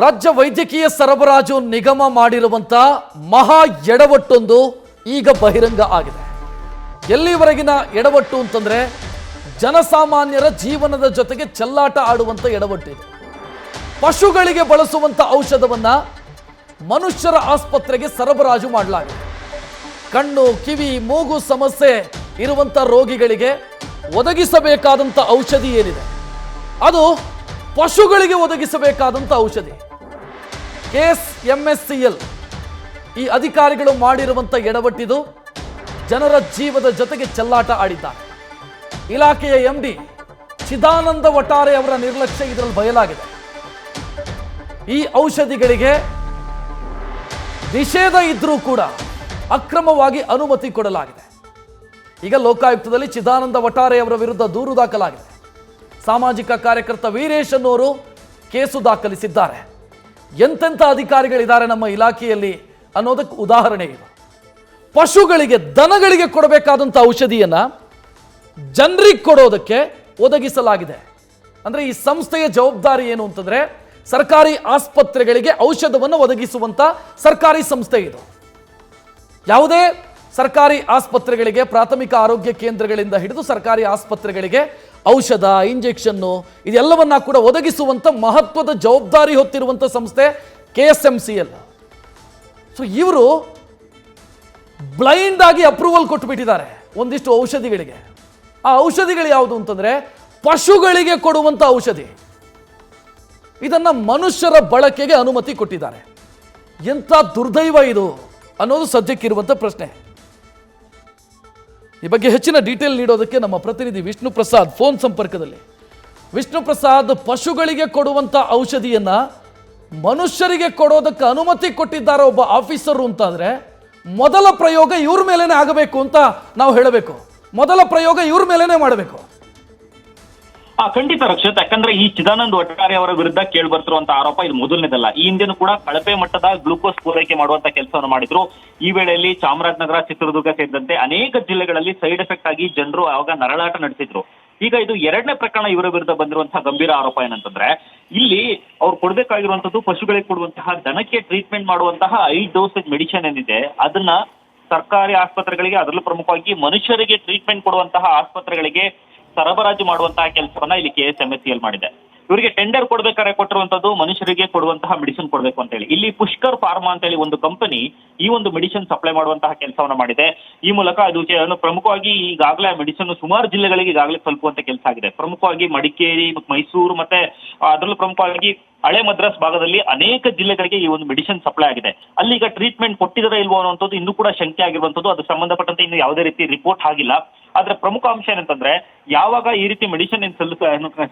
ರಾಜ್ಯ ವೈದ್ಯಕೀಯ ಸರಬರಾಜು ನಿಗಮ ಮಾಡಿರುವಂತ ಮಹಾ ಎಡವಟ್ಟೊಂದು ಈಗ ಬಹಿರಂಗ ಆಗಿದೆ. ಎಲ್ಲಿವರೆಗಿನ ಎಡವಟ್ಟು ಅಂತಂದ್ರೆ ಜನಸಾಮಾನ್ಯರ ಜೀವನದ ಜೊತೆಗೆ ಚೆಲ್ಲಾಟ ಆಡುವಂತ ಎಡವಟ್ಟು ಇದು. ಪಶುಗಳಿಗೆ ಬಳಸುವಂತ ಔಷಧವನ್ನ ಮನುಷ್ಯರ ಆಸ್ಪತ್ರೆಗೆ ಸರಬರಾಜು ಮಾಡಲಾಗಿದೆ. ಕಣ್ಣು, ಕಿವಿ, ಮೂಗು ಸಮಸ್ಯೆ ಇರುವಂತ ರೋಗಿಗಳಿಗೆ ಒದಗಿಸಬೇಕಾದಂತ ಔಷಧಿ ಏನಿದೆ ಅದು ಪಶುಗಳಿಗೆ ಒದಗಿಸಬೇಕಾದಂತ ಔಷಧಿ. KSMSCL ಈ ಅಧಿಕಾರಿಗಳು ಮಾಡಿರುವಂತ ಎಡವಟ್ಟಿದು. ಜನರ ಜೀವದ ಜೊತೆಗೆ ಚೆಲ್ಲಾಟ ಆಡಿದ್ದಾರೆ. ಇಲಾಖೆಯ MD ಚಿದಾನಂದ ವಟಾರೆ ಅವರ ನಿರ್ಲಕ್ಷ್ಯ ಇದರಲ್ಲಿ ಬಯಲಾಗಿದೆ. ಈ ಔಷಧಿಗಳಿಗೆ ನಿಷೇಧ ಇದ್ರೂ ಕೂಡ ಅಕ್ರಮವಾಗಿ ಅನುಮತಿ ಕೊಡಲಾಗಿದೆ. ಈಗ ಲೋಕಾಯುಕ್ತದಲ್ಲಿ ಚಿದಾನಂದ ವಟಾರೆ ಅವರ ವಿರುದ್ಧ ದೂರು ದಾಖಲಾಗಿದೆ. ಸಾಮಾಜಿಕ ಕಾರ್ಯಕರ್ತ ವೀರೇಶ್ ಅನ್ನೋರು ಕೇಸು ದಾಖಲಿಸಿದ್ದಾರೆ. ಎಂತೆಂಥ ಅಧಿಕಾರಿಗಳಿದ್ದಾರೆ ನಮ್ಮ ಇಲಾಖೆಯಲ್ಲಿ ಅನ್ನೋದಕ್ಕೆ ಉದಾಹರಣೆ ಇದು. ಪಶುಗಳಿಗೆ, ದನಗಳಿಗೆ ಕೊಡಬೇಕಾದಂಥ ಔಷಧಿಯನ್ನ ಜನರಿಗೆ ಕೊಡೋದಕ್ಕೆ ಒದಗಿಸಲಾಗಿದೆ. ಅಂದ್ರೆ ಈ ಸಂಸ್ಥೆಯ ಜವಾಬ್ದಾರಿ ಏನು ಅಂತಂದ್ರೆ ಸರ್ಕಾರಿ ಆಸ್ಪತ್ರೆಗಳಿಗೆ ಔಷಧವನ್ನು ಒದಗಿಸುವಂತ ಸರ್ಕಾರಿ ಸಂಸ್ಥೆ ಇದು. ಯಾವುದೇ ಸರ್ಕಾರಿ ಆಸ್ಪತ್ರೆಗಳಿಗೆ, ಪ್ರಾಥಮಿಕ ಆರೋಗ್ಯ ಕೇಂದ್ರಗಳಿಂದ ಹಿಡಿದು ಸರ್ಕಾರಿ ಆಸ್ಪತ್ರೆಗಳಿಗೆ ಔಷಧ, ಇಂಜೆಕ್ಷನ್ನು ಇದೆಲ್ಲವನ್ನ ಕೂಡ ಒದಗಿಸುವಂತ ಮಹತ್ವದ ಜವಾಬ್ದಾರಿ ಹೊತ್ತಿರುವಂತ ಸಂಸ್ಥೆ KSMCL. ಸೊ ಇವರು ಬ್ಲೈಂಡ್ ಆಗಿ ಅಪ್ರೂವಲ್ ಕೊಟ್ಟುಬಿಟ್ಟಿದ್ದಾರೆ ಒಂದಿಷ್ಟು ಔಷಧಿಗಳಿಗೆ. ಆ ಔಷಧಿಗಳು ಯಾವುದು ಅಂತಂದ್ರೆ ಪಶುಗಳಿಗೆ ಕೊಡುವಂತ ಔಷಧಿ. ಇದನ್ನ ಮನುಷ್ಯರ ಬಳಕೆಗೆ ಅನುಮತಿ ಕೊಟ್ಟಿದ್ದಾರೆ. ಎಂಥ ದುರ್ದೈವ ಇದು ಅನ್ನೋದು ಸದ್ಯಕ್ಕಿರುವಂತ ಪ್ರಶ್ನೆ. ಈ ಬಗ್ಗೆ ಹೆಚ್ಚಿನ ಡೀಟೇಲ್ ನೀಡೋದಕ್ಕೆ ನಮ್ಮ ಪ್ರತಿನಿಧಿ ವಿಷ್ಣು ಪ್ರಸಾದ್ ಫೋನ್ ಸಂಪರ್ಕದಲ್ಲಿ. ವಿಷ್ಣು ಪ್ರಸಾದ್, ಪಶುಗಳಿಗೆ ಕೊಡುವಂತ ಔಷಧಿಯನ್ನ ಮನುಷ್ಯರಿಗೆ ಕೊಡೋದಕ್ಕೆ ಅನುಮತಿ ಕೊಟ್ಟಿದ್ದಾರೆ ಒಬ್ಬ ಆಫೀಸರ್ ಅಂತಂದ್ರೆ ಮೊದಲ ಪ್ರಯೋಗ ಇವ್ರ ಮೇಲೇನೆ ಆಗಬೇಕು ಅಂತ ನಾವು ಹೇಳಬೇಕು. ಮೊದಲ ಪ್ರಯೋಗ ಇವ್ರ ಮೇಲೇನೆ ಮಾಡಬೇಕು. ಖಂಡಿತ ರಕ್ಷಿತ್. ಯಾಕಂದ್ರೆ ಈ ಚಿದಾನಂದ್ ವಟಾರೆ ಅವರ ವಿರುದ್ಧ ಕೇಳಿ ಬರ್ತಿರುವಂತ ಆರೋಪ ಇದು ಮೊದಲನೇದಲ್ಲ. ಈ ಹಿಂದೆನೂ ಕೂಡ ಕಳಪೆ ಮಟ್ಟದ ಗ್ಲೂಕೋಸ್ ಪೂರೈಕೆ ಮಾಡುವಂತ ಕೆಲಸವನ್ನು ಮಾಡಿದ್ರು. ಈ ವೇಳೆಯಲ್ಲಿ ಚಾಮರಾಜನಗರ, ಚಿತ್ರದುರ್ಗ ಸೇರಿದಂತೆ ಅನೇಕ ಜಿಲ್ಲೆಗಳಲ್ಲಿ ಸೈಡ್ ಎಫೆಕ್ಟ್ ಆಗಿ ಜನರು ಆವಾಗ ನರಳಾಟ ನಡೆಸಿದ್ರು. ಈಗ ಇದು ಎರಡನೇ ಪ್ರಕರಣ ಇವರ ವಿರುದ್ಧ ಬಂದಿರುವಂತಹ ಗಂಭೀರ ಆರೋಪ ಏನಂತಂದ್ರೆ ಇಲ್ಲಿ ಅವ್ರು ಕೊಡಬೇಕಾಗಿರುವಂತದ್ದು ಪಶುಗಳಿಗೆ ಕೊಡುವಂತಹ ದನಕ್ಕೆ ಟ್ರೀಟ್ಮೆಂಟ್ ಮಾಡುವಂತಹ 5 ಡೋಸೇಜ್ ಮೆಡಿಸಿನ್ ಏನಿದೆ ಅದನ್ನ ಸರ್ಕಾರಿ ಆಸ್ಪತ್ರೆಗಳಿಗೆ, ಅದರಲ್ಲೂ ಪ್ರಮುಖವಾಗಿ ಮನುಷ್ಯರಿಗೆ ಟ್ರೀಟ್ಮೆಂಟ್ ಕೊಡುವಂತಹ ಆಸ್ಪತ್ರೆಗಳಿಗೆ ಸರಬರಾಜು ಮಾಡುವಂತಹ ಕೆಲಸವನ್ನ ಇಲ್ಲಿ KSMSCL ಮಾಡಿದೆ. ಇವರಿಗೆ ಟೆಂಡರ್ ಕೊಡ್ಬೇಕಾದ್ರೆ ಕೊಟ್ಟಿರುವಂತದ್ದು ಮನುಷ್ಯರಿಗೆ ಕೊಡುವಂತಹ ಮೆಡಿಸಿನ್ ಕೊಡಬೇಕು ಅಂತ ಹೇಳಿ. ಇಲ್ಲಿ ಪುಷ್ಕರ್ ಫಾರ್ಮಾ ಅಂತ ಹೇಳಿ ಒಂದು ಕಂಪನಿ ಈ ಒಂದು ಮೆಡಿಸಿನ್ ಸಪ್ಲೈ ಮಾಡುವಂತಹ ಕೆಲಸವನ್ನ ಮಾಡಿದೆ. ಈ ಮೂಲಕ ಅದು ಪ್ರಮುಖವಾಗಿ ಈಗಾಗಲೇ ಮೆಡಿಸಿನ್ ಸುಮಾರು ಜಿಲ್ಲೆಗಳಿಗೆ ಈಗಾಗಲೇ ತಲುಪುವಂತ ಕೆಲಸ ಆಗಿದೆ. ಪ್ರಮುಖವಾಗಿ ಮಡಿಕೇರಿ, ಮೈಸೂರು ಮತ್ತೆ ಅದರಲ್ಲೂ ಪ್ರಮುಖವಾಗಿ ಹಳೆ ಮದ್ರಾಸ್ ಭಾಗದಲ್ಲಿ ಅನೇಕ ಜಿಲ್ಲೆಗಳಿಗೆ ಈ ಒಂದು ಮೆಡಿಸಿನ್ ಸಪ್ಲೈ ಆಗಿದೆ. ಅಲ್ಲಿ ಈಗ ಟ್ರೀಟ್ಮೆಂಟ್ ಕೊಟ್ಟಿದರೆ ಇಲ್ವೋ ಅನ್ನುವಂಥದ್ದು ಇನ್ನೂ ಕೂಡ ಶಂಕೆ ಆಗಿರುವಂತದ್ದು. ಅದು ಸಂಬಂಧಪಟ್ಟಂತೆ ಇನ್ನು ಯಾವುದೇ ರೀತಿ ರಿಪೋರ್ಟ್ ಆಗಿಲ್ಲ. ಆದ್ರೆ ಪ್ರಮುಖ ಅಂಶ ಏನಂತಂದ್ರೆ ಯಾವಾಗ ಈ ರೀತಿ ಮೆಡಿಸಿನ್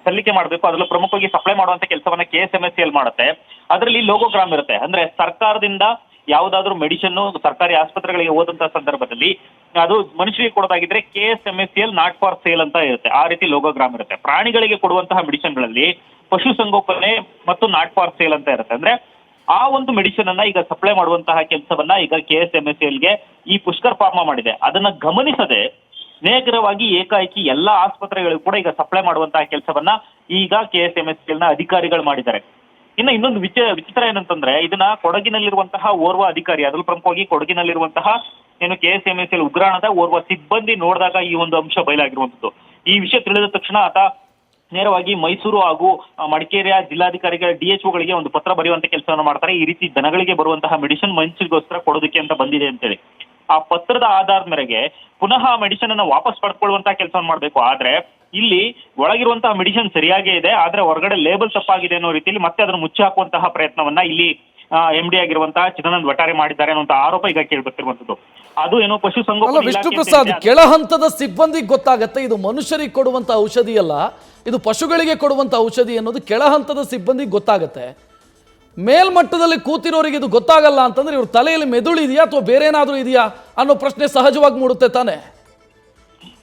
ಸಲ್ಲಿಕೆ ಮಾಡಬೇಕು ಅದರಲ್ಲೂ ಪ್ರಮುಖವಾಗಿ ಸಪ್ಲೈ ಮಾಡುವಂತ ಕೆಲಸವನ್ನ KSMSCL ಮಾಡುತ್ತೆ. ಅದರಲ್ಲಿ ಲೋಗೋಗ್ರಾಮ್ ಇರುತ್ತೆ. ಅಂದ್ರೆ ಸರ್ಕಾರದಿಂದ ಯಾವುದಾದ್ರೂ ಮೆಡಿಸಿನ್ ಸರ್ಕಾರಿ ಆಸ್ಪತ್ರೆಗಳಿಗೆ ಹೋದಂತಹ ಸಂದರ್ಭದಲ್ಲಿ ಅದು ಮನುಷ್ಯರಿಗೆ ಕೊಡೋದಾಗಿದ್ರೆ KSMSCL ನಾಟ್ ಫಾರ್ ಸೇಲ್ ಅಂತ ಇರುತ್ತೆ. ಆ ರೀತಿ ಲೋಗೋಗ್ರಾಮ್ ಇರುತ್ತೆ. ಪ್ರಾಣಿಗಳಿಗೆ ಕೊಡುವಂತಹ ಮೆಡಿಸಿನ್ಗಳಲ್ಲಿ ಪಶುಸಂಗೋಪನೆ ಮತ್ತು ನಾಟ್ ಫಾರ್ ಸೇಲ್ ಅಂತ ಇರುತ್ತೆ. ಅಂದ್ರೆ ಆ ಒಂದು ಮೆಡಿಸಿನ್ ಅನ್ನ ಈಗ ಸಪ್ಲೈ ಮಾಡುವಂತಹ ಕೆಲಸವನ್ನ ಈಗ KSMSCLಗೆ ಈ ಪುಷ್ಕರ್ ಫಾರ್ಮಾ ಮಾಡಿದೆ. ಅದನ್ನ ಗಮನಿಸದೆ ನೇರವಾಗಿ ಏಕಾಏಕಿ ಎಲ್ಲಾ ಆಸ್ಪತ್ರೆಗಳಿಗೂ ಕೂಡ ಈಗ ಸಪ್ಲೈ ಮಾಡುವಂತಹ ಕೆಲಸವನ್ನ ಈಗ KSMSCLನ ಅಧಿಕಾರಿಗಳು ಮಾಡಿದ್ದಾರೆ. ಇನ್ನೊಂದು ವಿಚಿತ್ರ ಏನಂತಂದ್ರೆ ಇದನ್ನ ಕೊಡಗಿನಲ್ಲಿರುವಂತಹ ಓರ್ವ ಅಧಿಕಾರಿ, ಅದರಲ್ಲೂ ಪ್ರಮುಖವಾಗಿ ಕೊಡಗಿನಲ್ಲಿರುವಂತಹ ಏನು KSMSCL ಉಗ್ರಾಣದ ಓರ್ವ ಸಿಬ್ಬಂದಿ ನೋಡಿದಾಗ ಈ ಒಂದು ಅಂಶ ಬಯಲಾಗಿರುವಂತದ್ದು. ಈ ವಿಷಯ ತಿಳಿದ ತಕ್ಷಣ ಆತ ನೇರವಾಗಿ ಮೈಸೂರು ಹಾಗೂ ಮಡಿಕೇರಿಯ ಜಿಲ್ಲಾಧಿಕಾರಿಗಳ DHOಗಳಿಗೆ ಒಂದು ಪತ್ರ ಬರೆಯುವಂತ ಕೆಲಸವನ್ನು ಮಾಡ್ತಾರೆ. ಈ ರೀತಿ ದನಗಳಿಗೆ ಬರುವಂತಹ ಮೆಡಿಸಿನ್ ಮನುಷ್ಯರಿಗೋಸ್ಕರ ಕೊಡೋದಕ್ಕೆ ಅಂತ ಬಂದಿದೆ ಅಂತೇಳಿ. ಆ ಪತ್ರದ ಆಧಾರದ ಮೇರೆಗೆ ಪುನಃ ಮೆಡಿಸಿನ್ ಅನ್ನ ವಾಪಸ್ ಪಡ್ಕೊಳ್ಳುವಂತಹ ಕೆಲಸವನ್ನು ಮಾಡಬೇಕು. ಆದ್ರೆ ಇಲ್ಲಿ ಒಳಗಿರುವಂತಹ ಮೆಡಿಸಿನ್ ಸರಿಯಾಗೇ ಇದೆ, ಆದ್ರೆ ಹೊರಗಡೆ ಲೇಬಲ್ ತಪ್ಪಾಗಿದೆ ಅನ್ನೋ ರೀತಿಯಲ್ಲಿ ಮತ್ತೆ ಅದನ್ನು ಮುಚ್ಚಿ ಹಾಕುವಂತಹ ಪ್ರಯತ್ನವನ್ನ ಇಲ್ಲಿ MD ಆಗಿರುವಂತಹ ಚಿದಾನಂದ್ ವಟಾರೆ ಮಾಡಿದ್ದಾರೆ ಅನ್ನುವಂತ ಆರೋಪ ಈಗ ಕೇಳ್ಬರ್ತಿರುವಂತದ್ದು. ಅದು ಏನೋ ಪಶುಸಂಗೋಪನಾ ವಿಷ್ಣು ಪ್ರಸಾದ್, ಕೆಳ ಹಂತದ ಸಿಬ್ಬಂದಿಗೆ ಗೊತ್ತಾಗತ್ತೆ ಇದು ಮನುಷ್ಯರಿಗೆ ಕೊಡುವಂತ ಔಷಧಿ ಅಲ್ಲ, ಇದು ಪಶುಗಳಿಗೆ ಕೊಡುವಂತ ಔಷಧಿ ಅನ್ನೋದು ಕೆಳ ಹಂತದ ಸಿಬ್ಬಂದಿಗೆ ಗೊತ್ತಾಗತ್ತೆ. ಮೇಲ್ಮಟ್ಟದಲ್ಲಿ ಕೂತಿರೋರಿಗೆ ಇದು ಗೊತ್ತಾಗಲ್ಲ ಅಂತಂದ್ರೆ ಇವ್ರ ತಲೆಯಲ್ಲಿ ಮೆದುಳು ಇದೆಯಾ ಅಥವಾ ಬೇರೆ ಏನಾದ್ರೂ ಇದೆಯಾ ಅನ್ನೋ ಪ್ರಶ್ನೆ ಸಹಜವಾಗಿ ಮೂಡುತ್ತೆ ತಾನೆ.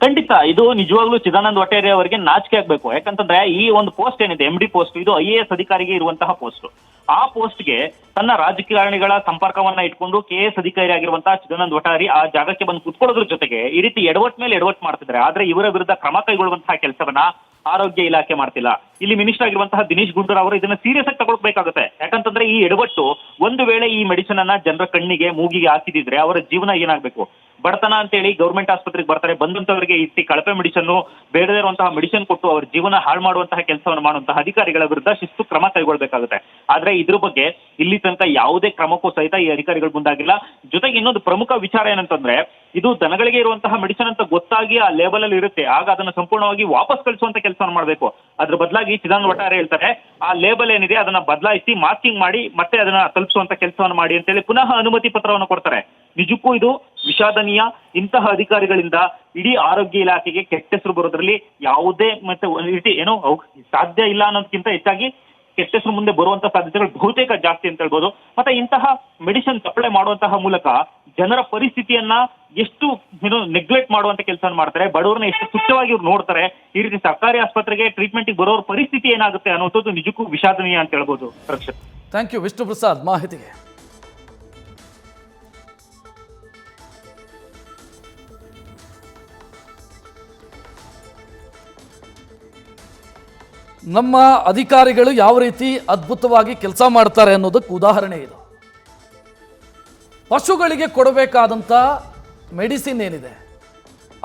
ಖಂಡಿತ ಇದು ನಿಜವಾಗ್ಲೂ ಚಿದಾನಂದ್ ವಟಾರೆ ಅವರಿಗೆ ನಾಚಿಕೆ ಆಗ್ಬೇಕು. ಯಾಕಂತಂದ್ರೆ ಈ ಒಂದು ಪೋಸ್ಟ್ ಏನಿದೆ MD ಪೋಸ್ಟ್, ಇದು IAS ಅಧಿಕಾರಿಗೆ ಇರುವಂತಹ ಪೋಸ್ಟ್. ಆ ಪೋಸ್ಟ್ಗೆ ತನ್ನ ರಾಜಕಾರಣಿಗಳ ಸಂಪರ್ಕವನ್ನ ಇಟ್ಕೊಂಡು KS ಅಧಿಕಾರಿ ಆಗಿರುವಂತಹ ಚಿದಾನಂದ್ ವಟಾರೆ ಆ ಜಾಗಕ್ಕೆ ಬಂದು ಕುತ್ಕೊಳ್ಳೋದ್ರ ಜೊತೆಗೆ ಈ ರೀತಿ ಎಡವಟ್ ಮೇಲೆ ಎಡವಟ್ ಮಾಡ್ತಿದ್ದಾರೆ. ಆದ್ರೆ ಇವರ ವಿರುದ್ಧ ಕ್ರಮ ಕೈಗೊಳ್ಳುವಂತಹ ಕೆಲಸವನ್ನ ಆರೋಗ್ಯ ಇಲಾಖೆ ಮಾಡ್ತಿಲ್ಲ. ಇಲ್ಲಿ ಮಿನಿಸ್ಟರ್ ಆಗಿರುವಂತಹ ದಿನೇಶ್ ಗುಂಡೂರಾವ್ ಅವರು ಇದನ್ನ ಸೀರಿಯಸ್ ಆಗಿ ತಗೊಳ್ಬೇಕಾಗುತ್ತೆ. ಯಾಕಂತಂದ್ರೆ ಈ ಎಡವಟ್ಟು ಒಂದು ವೇಳೆ ಈ ಮೆಡಿಸಿನ್ ಅನ್ನ ಜನರ ಕಣ್ಣಿಗೆ ಮೂಗಿಗೆ ಹಾಕಿದಿದ್ರೆ ಅವರ ಜೀವನ ಏನಾಗಬೇಕು? ಬಡತನ ಅಂತೇಳಿ ಗೌರ್ಮೆಂಟ್ ಆಸ್ಪತ್ರೆಗೆ ಬರ್ತಾರೆ, ಬಂದಂತವರಿಗೆ ಇಟ್ಟಿ ಕಳಪೆ ಮೆಡಿಸನ್, ಬೇಡದೇ ಇರುವಂತಹ ಮೆಡಿಸಿನ್ ಕೊಟ್ಟು ಅವ್ರ ಜೀವನ ಹಾಳು ಮಾಡುವಂತಹ ಕೆಲಸವನ್ನು ಮಾಡುವಂತಹ ಅಧಿಕಾರಿಗಳ ವಿರುದ್ಧ ಶಿಸ್ತು ಕ್ರಮ ಕೈಗೊಳ್ಬೇಕಾಗುತ್ತೆ. ಆದ್ರೆ ಇದ್ರ ಬಗ್ಗೆ ಇಲ್ಲಿ ತನಕ ಯಾವುದೇ ಕ್ರಮಕ್ಕೂ ಸಹಿತ ಈ ಅಧಿಕಾರಿಗಳು ಮುಂದಾಗಿಲ್ಲ. ಜೊತೆಗೆ ಇನ್ನೊಂದು ಪ್ರಮುಖ ವಿಚಾರ ಏನಂತಂದ್ರೆ, ಇದು ದನಗಳಿಗೆ ಇರುವಂತಹ ಮೆಡಿಸಿನ್ ಅಂತ ಗೊತ್ತಾಗಿ ಆ ಲೇಬಲ್ ಅಲ್ಲಿ ಇರುತ್ತೆ, ಆಗ ಅದನ್ನ ಸಂಪೂರ್ಣವಾಗಿ ವಾಪಸ್ ಕಳಿಸುವಂತ ಕೆಲಸವನ್ನು ಮಾಡಬೇಕು. ಅದ್ರ ಬದಲಾಗಿ ಚಿದಾನಂದ ವಠಾರೆ ಹೇಳ್ತಾರೆ, ಆ ಲೇಬಲ್ ಏನಿದೆ ಅದನ್ನ ಬದಲಾಯಿಸಿ ಮಾರ್ಕಿಂಗ್ ಮಾಡಿ ಮತ್ತೆ ಅದನ್ನ ತಲುಪಿಸುವಂತ ಕೆಲಸವನ್ನು ಮಾಡಿ ಅಂತೇಳಿ ಪುನಃ ಅನುಮತಿ ಪತ್ರವನ್ನು ಕೊಡ್ತಾರೆ. ನಿಜಕ್ಕೂ ಇದು ವಿಷಾದನೀಯ. ಇಂತಹ ಅಧಿಕಾರಿಗಳಿಂದ ಇಡೀ ಆರೋಗ್ಯ ಇಲಾಖೆಗೆ ಕೆಟ್ಟ ಹೆಸರು ಬರೋದ್ರಲ್ಲಿ ಯಾವುದೇ ಮತ್ತೆ ಏನೋ ಸಾಧ್ಯ ಇಲ್ಲ ಅನ್ನೋದಕ್ಕಿಂತ ಹೆಚ್ಚಾಗಿ ಕೆಟ್ಟ ಹೆಸರು ಮುಂದೆ ಬರುವಂತ ಸಾಧ್ಯತೆಗಳು ಬಹುತೇಕ ಜಾಸ್ತಿ ಅಂತ ಹೇಳ್ಬೋದು. ಮತ್ತೆ ಇಂತಹ ಮೆಡಿಸಿನ್ ಸಪ್ಲೈ ಮಾಡುವಂತಹ ಮೂಲಕ ಜನರ ಪರಿಸ್ಥಿತಿಯನ್ನ ಎಷ್ಟು ನೆಗ್ಲೆಕ್ಟ್ ಮಾಡುವಂತ ಕೆಲಸ ಮಾಡ್ತಾರೆ, ಬಡವರನ್ನ ಎಷ್ಟು ತುಚ್ಛವಾಗಿ ಇವ್ರು ನೋಡ್ತಾರೆ. ಈ ರೀತಿ ಸರ್ಕಾರಿ ಆಸ್ಪತ್ರೆಗೆ ಟ್ರೀಟ್ಮೆಂಟ್ ಬರೋರ ಪರಿಸ್ಥಿತಿ ಏನಾಗುತ್ತೆ ಅನ್ನೋದು ನಿಜಕ್ಕೂ ವಿಷಾದನೀಯ ಅಂತ ಹೇಳ್ಬೋದು. ರಕ್ಷಿತ್, ಥ್ಯಾಂಕ್ ಯು ವಿಷ್ಣು ಪ್ರಸಾದ್ ಮಾಹಿತಿಗೆ. ನಮ್ಮ ಅಧಿಕಾರಿಗಳು ಯಾವ ರೀತಿ ಅದ್ಭುತವಾಗಿ ಕೆಲಸ ಮಾಡ್ತಾರೆ ಅನ್ನೋದಕ್ಕೆ ಉದಾಹರಣೆ ಇದು. ಪಶುಗಳಿಗೆ ಕೊಡಬೇಕಾದಂಥ ಮೆಡಿಸಿನ್ ಏನಿದೆ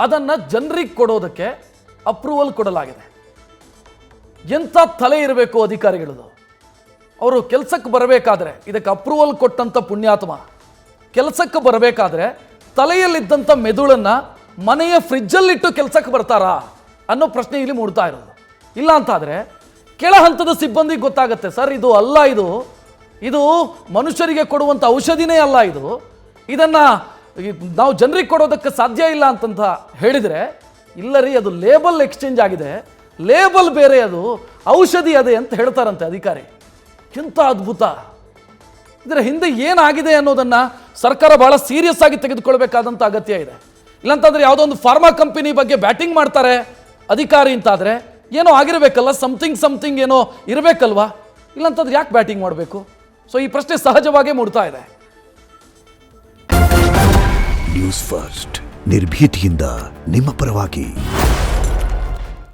ಅದನ್ನು ಜನರಿಗೆ ಕೊಡೋದಕ್ಕೆ ಅಪ್ರೂವಲ್ ಕೊಡಲಾಗಿದೆ. ಎಂಥ ತಲೆ ಇರಬೇಕು ಅಧಿಕಾರಿಗಳದು. ಅವರು ಕೆಲಸಕ್ಕೆ ಬರಬೇಕಾದ್ರೆ, ಇದಕ್ಕೆ ಅಪ್ರೂವಲ್ ಕೊಟ್ಟಂಥ ಪುಣ್ಯಾತ್ಮ ಕೆಲಸಕ್ಕೆ ಬರಬೇಕಾದ್ರೆ ತಲೆಯಲ್ಲಿದ್ದಂಥ ಮೆದುಳನ್ನು ಮನೆಯ ಫ್ರಿಜ್ಜಲ್ಲಿಟ್ಟು ಕೆಲಸಕ್ಕೆ ಬರ್ತಾರಾ ಅನ್ನೋ ಪ್ರಶ್ನೆ ಇಲ್ಲಿ ಮೂಡ್ತಾ ಇರೋದು. ಇಲ್ಲ ಅಂತಾದರೆ ಕೆಳ ಹಂತದ ಸಿಬ್ಬಂದಿಗೆ ಗೊತ್ತಾಗುತ್ತೆ, ಸರ್ ಇದು ಅಲ್ಲ, ಇದು ಮನುಷ್ಯರಿಗೆ ಕೊಡುವಂಥ ಔಷಧಿನೇ ಅಲ್ಲ, ಇದನ್ನು ನಾವು ಜನರಿಗೆ ಕೊಡೋದಕ್ಕೆ ಸಾಧ್ಯ ಇಲ್ಲ ಅಂತಂತ ಹೇಳಿದರೆ, ಇಲ್ಲ ರೀ ಅದು ಲೇಬಲ್ ಎಕ್ಸ್ಚೇಂಜ್ ಆಗಿದೆ, ಲೇಬಲ್ ಬೇರೆ, ಅದು ಔಷಧಿ ಅದೇ ಅಂತ ಹೇಳ್ತಾರಂತೆ ಅಧಿಕಾರಿ. ಎಂಥ ಅದ್ಭುತ! ಇದರ ಹಿಂದೆ ಏನಾಗಿದೆ ಅನ್ನೋದನ್ನು ಸರ್ಕಾರ ಭಾಳ ಸೀರಿಯಸ್ ಆಗಿ ತೆಗೆದುಕೊಳ್ಬೇಕಾದಂಥ ಅಗತ್ಯ ಇದೆ. ಇಲ್ಲಾಂತಂದರೆ ಯಾವುದೋ ಒಂದು ಫಾರ್ಮಾ ಕಂಪನಿ ಬಗ್ಗೆ ಬ್ಯಾಟಿಂಗ್ ಮಾಡ್ತಾರೆ ಅಧಿಕಾರಿ ಅಂತಾದರೆ ಏನೋ ಆಗಿರಬೇಕಲ್ಲ, ಸಮಥಿಂಗ್ ಏನೋ ಇರಬೇಕಲ್ವಾ? ಇಲ್ಲಾಂತಂದ್ರೆ ಯಾಕೆ ಬ್ಯಾಟಿಂಗ್ ಮಾಡಬೇಕು? ಸೊ ಈ ಪ್ರಶ್ನೆ ಸಹಜವಾಗೇ ಮೂಡ್ತಾ ಇದೆ. ನ್ಯೂಸ್ ಫಸ್ಟ್ ನಿರ್ಭೀತಿಯಿಂದ ನಿಮ್ಮ ಪರವಾಗಿ.